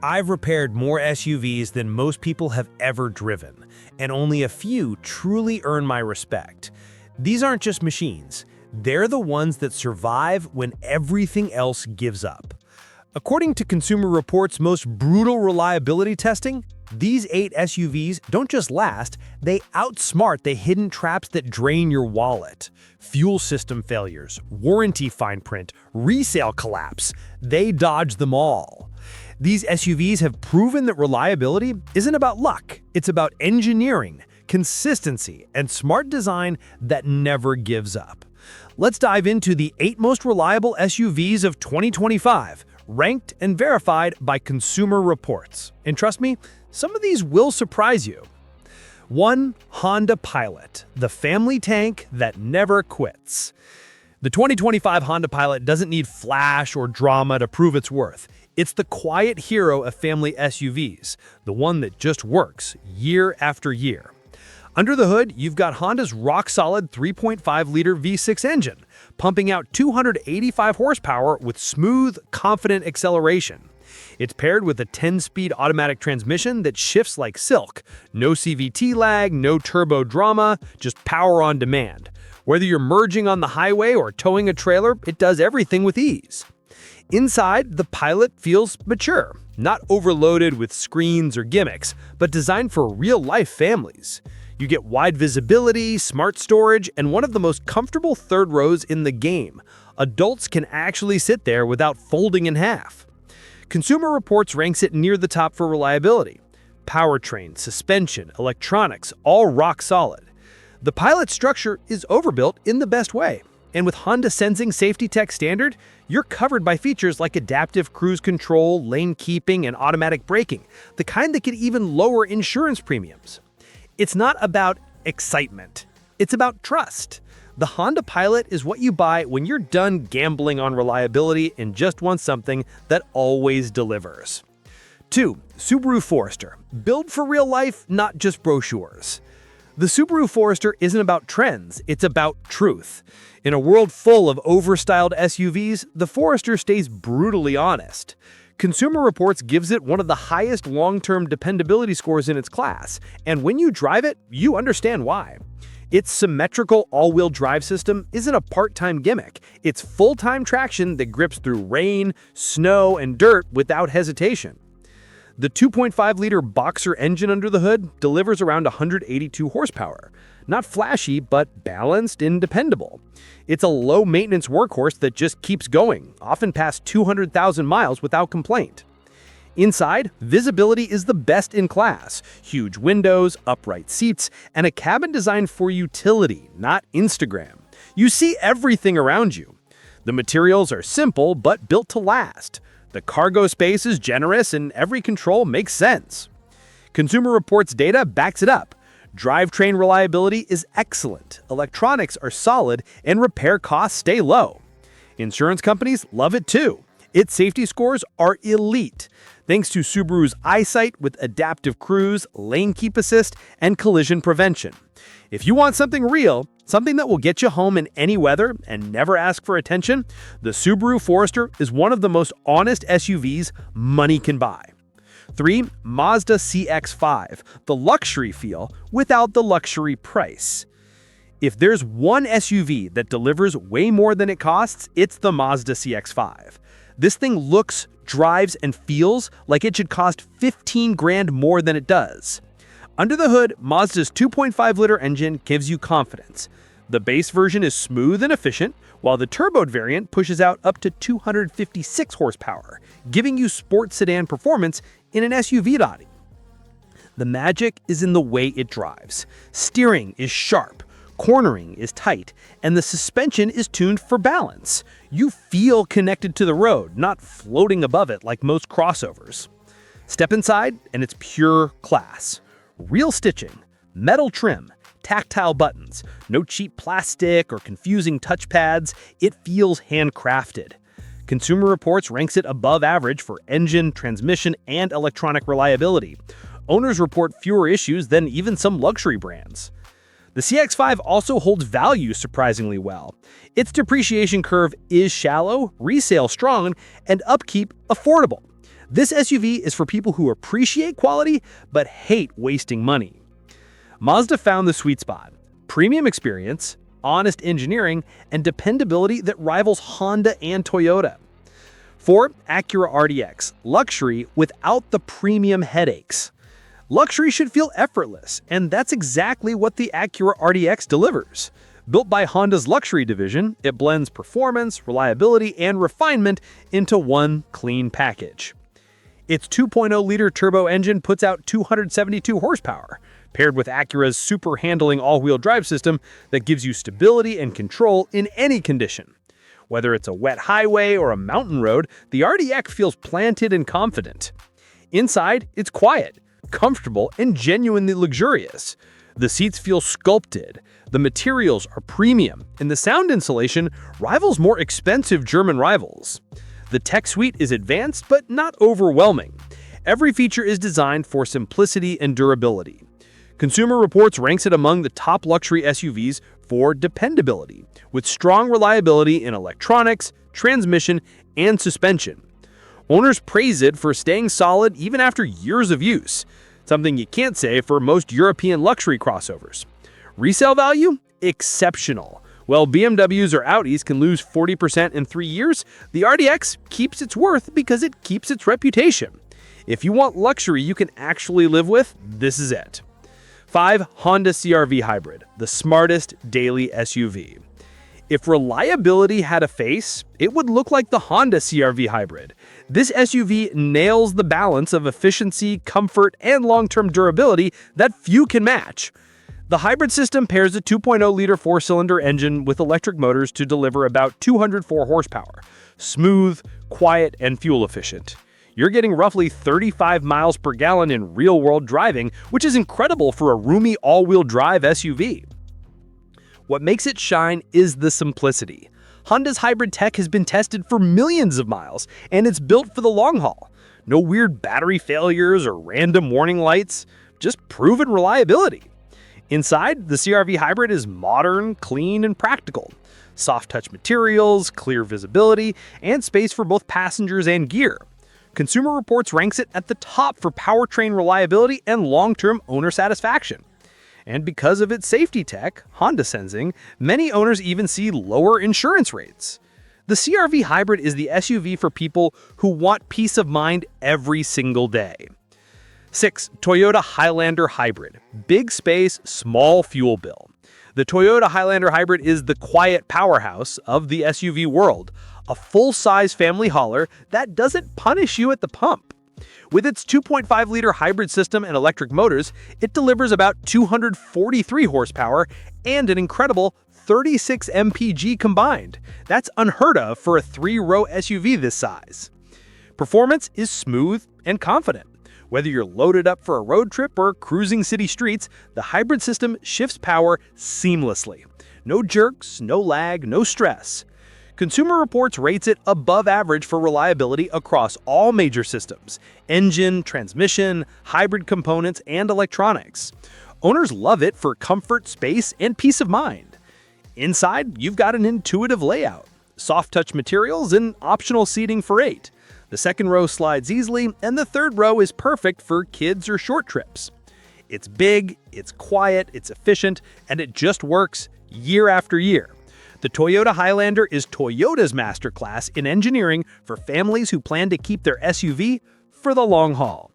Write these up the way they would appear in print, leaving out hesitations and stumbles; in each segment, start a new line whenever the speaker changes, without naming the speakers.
I've repaired more SUVs than most people have ever driven, and only a few truly earn my respect. These aren't just machines. They're the ones that survive when everything else gives up. According to Consumer Reports' most brutal reliability testing, these 8 SUVs don't just last, they outsmart the hidden traps that drain your wallet. Fuel system failures, warranty fine print, resale collapse. They dodge them all. These SUVs have proven that reliability isn't about luck. It's about engineering, consistency, and smart design that never gives up. Let's dive into the 8 most reliable SUVs of 2025, ranked and verified by Consumer Reports. And trust me, some of these will surprise you. 1. Honda Pilot, the family tank that never quits. The 2025 Honda Pilot doesn't need flash or drama to prove its worth. It's the quiet hero of family SUVs, the one that just works year after year. Under the hood, you've got Honda's rock-solid 3.5-liter V6 engine, pumping out 285 horsepower with smooth, confident acceleration. It's paired with a 10-speed automatic transmission that shifts like silk. No CVT lag, no turbo drama, just power on demand. Whether you're merging on the highway or towing a trailer, it does everything with ease. Inside, the Pilot feels mature, not overloaded with screens or gimmicks, but designed for real-life families. You get wide visibility, smart storage, and one of the most comfortable third rows in the game. Adults can actually sit there without folding in half. Consumer Reports ranks it near the top for reliability. Powertrain, suspension, electronics, all rock solid. The Pilot structure is overbuilt in the best way. And with Honda Sensing Safety Tech Standard, you're covered by features like adaptive cruise control, lane keeping, and automatic braking, the kind that could even lower insurance premiums. It's not about excitement. It's about trust. The Honda Pilot is what you buy when you're done gambling on reliability and just want something that always delivers. 2. Subaru Forester. Built for real life, not just brochures. The Subaru Forester isn't about trends, it's about truth. In a world full of overstyled SUVs, the Forester stays brutally honest. Consumer Reports gives it one of the highest long-term dependability scores in its class, and when you drive it, you understand why. Its symmetrical all-wheel drive system isn't a part-time gimmick. It's full-time traction that grips through rain, snow, and dirt without hesitation. The 2.5-liter Boxer engine under the hood delivers around 182 horsepower. Not flashy, but balanced and dependable. It's a low-maintenance workhorse that just keeps going, often past 200,000 miles without complaint. Inside, visibility is the best in class. Huge windows, upright seats, and a cabin designed for utility, not Instagram. You see everything around you. The materials are simple but built to last. The cargo space is generous and every control makes sense. Consumer Reports data backs it up. Drivetrain reliability is excellent, electronics are solid, and repair costs stay low. Insurance companies love it too. Its safety scores are elite, thanks to Subaru's eyesight with adaptive cruise, lane keep assist, and collision prevention. If you want something real, something that will get you home in any weather and never ask for attention, the Subaru Forester is one of the most honest SUVs money can buy. 3. Mazda CX-5, the luxury feel without the luxury price. If there's one SUV that delivers way more than it costs, it's the Mazda CX-5. This thing looks, drives, and feels like it should cost 15 grand more than it does. Under the hood, Mazda's 2.5-liter engine gives you confidence. The base version is smooth and efficient, while the turboed variant pushes out up to 256 horsepower, giving you sport sedan performance in an SUV body. The magic is in the way it drives. Steering is sharp, cornering is tight, and the suspension is tuned for balance. You feel connected to the road, not floating above it like most crossovers. Step inside, and it's pure class. Real stitching, metal trim, tactile buttons, no cheap plastic or confusing touchpads. It feels handcrafted. Consumer Reports ranks it above average for engine, transmission, and electronic reliability. Owners report fewer issues than even some luxury brands. The CX-5 also holds value surprisingly well. Its depreciation curve is shallow, resale strong, and upkeep affordable. This SUV is for people who appreciate quality but hate wasting money. Mazda found the sweet spot: premium experience, honest engineering, and dependability that rivals Honda and Toyota. 4. Acura RDX, luxury without the premium headaches. Luxury should feel effortless, and that's exactly what the Acura RDX delivers. Built by Honda's luxury division, it blends performance, reliability, and refinement into one clean package. Its 2.0-liter turbo engine puts out 272 horsepower, paired with Acura's super handling all-wheel drive system that gives you stability and control in any condition. Whether it's a wet highway or a mountain road, the RDX feels planted and confident. Inside, it's quiet, comfortable, and genuinely luxurious. The seats feel sculpted, the materials are premium, and the sound insulation rivals more expensive German rivals. The tech suite is advanced but not overwhelming. Every feature is designed for simplicity and durability. Consumer Reports ranks it among the top luxury SUVs for dependability, with strong reliability in electronics, transmission, and suspension. Owners praise it for staying solid even after years of use, something you can't say for most European luxury crossovers. Resale value? Exceptional. While BMWs or Audis can lose 40% in 3 years, the RDX keeps its worth because it keeps its reputation. If you want luxury you can actually live with, this is it. 5. Honda CR-V Hybrid, the smartest daily SUV. If reliability had a face, it would look like the Honda CR-V Hybrid. This SUV nails the balance of efficiency, comfort, and long-term durability that few can match. The hybrid system pairs a 2.0-liter four-cylinder engine with electric motors to deliver about 204 horsepower. Smooth, quiet, and fuel-efficient. You're getting roughly 35 miles per gallon in real-world driving, which is incredible for a roomy all-wheel drive SUV. What makes it shine is the simplicity. Honda's hybrid tech has been tested for millions of miles, and it's built for the long haul. No weird battery failures or random warning lights, just proven reliability. Inside, the CR-V Hybrid is modern, clean, and practical. Soft-touch materials, clear visibility, and space for both passengers and gear. Consumer Reports ranks it at the top for powertrain reliability and long-term owner satisfaction. And because of its safety tech, Honda Sensing, many owners even see lower insurance rates. The CR-V Hybrid is the SUV for people who want peace of mind every single day. 6. Toyota Highlander Hybrid. Big space, small fuel bill. The Toyota Highlander Hybrid is the quiet powerhouse of the SUV world, a full-size family hauler that doesn't punish you at the pump. With its 2.5-liter hybrid system and electric motors, it delivers about 243 horsepower and an incredible 36 mpg combined. That's unheard of for a 3-row SUV this size. Performance is smooth and confident. Whether you're loaded up for a road trip or cruising city streets, the hybrid system shifts power seamlessly. No jerks, no lag, no stress. Consumer Reports rates it above average for reliability across all major systems: engine, transmission, hybrid components, and electronics. Owners love it for comfort, space, and peace of mind. Inside, you've got an intuitive layout, soft-touch materials, and optional seating for 8. The second row slides easily, and the third row is perfect for kids or short trips. It's big, it's quiet, it's efficient, and it just works year after year. The Toyota Highlander is Toyota's masterclass in engineering for families who plan to keep their SUV for the long haul.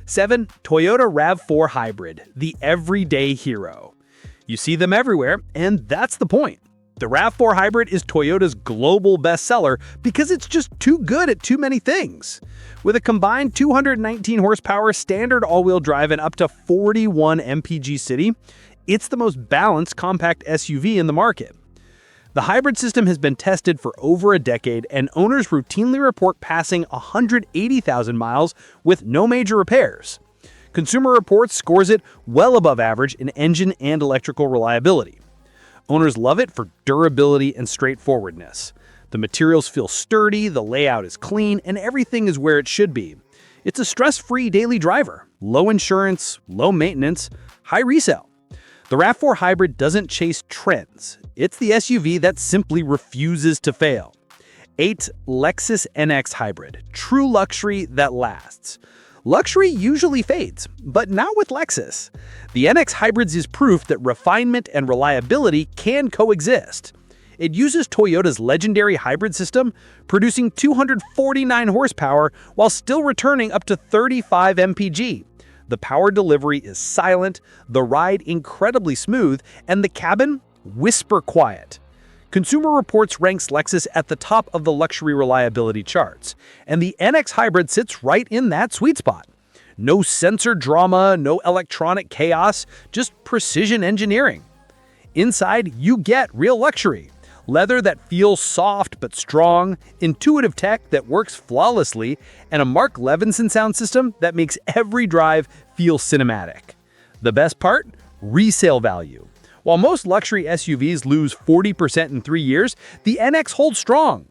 7. Toyota RAV4 Hybrid, the everyday hero. You see them everywhere, and that's the point. The RAV4 Hybrid is Toyota's global bestseller because it's just too good at too many things. With a combined 219 horsepower standard all-wheel drive and up to 41 mpg city, it's the most balanced compact SUV in the market. The hybrid system has been tested for over a decade, and owners routinely report passing 180,000 miles with no major repairs. Consumer Reports scores it well above average in engine and electrical reliability. Owners love it for durability and straightforwardness. The materials feel sturdy, the layout is clean, and everything is where it should be. It's a stress-free daily driver, low insurance, low maintenance, high resale. The RAV4 Hybrid doesn't chase trends. It's the SUV that simply refuses to fail. 8. Lexus NX Hybrid, true luxury that lasts. Luxury usually fades, but not with Lexus. The NX Hybrids is proof that refinement and reliability can coexist. It uses Toyota's legendary hybrid system, producing 249 horsepower while still returning up to 35 mpg. The power delivery is silent, the ride incredibly smooth, and the cabin whisper quiet. Consumer Reports ranks Lexus at the top of the luxury reliability charts, and the NX Hybrid sits right in that sweet spot. No sensor drama, no electronic chaos, just precision engineering. Inside, you get real luxury. Leather that feels soft but strong, intuitive tech that works flawlessly, and a Mark Levinson sound system that makes every drive feel cinematic. The best part? Resale value. While most luxury SUVs lose 40% in 3 years, the NX holds strong.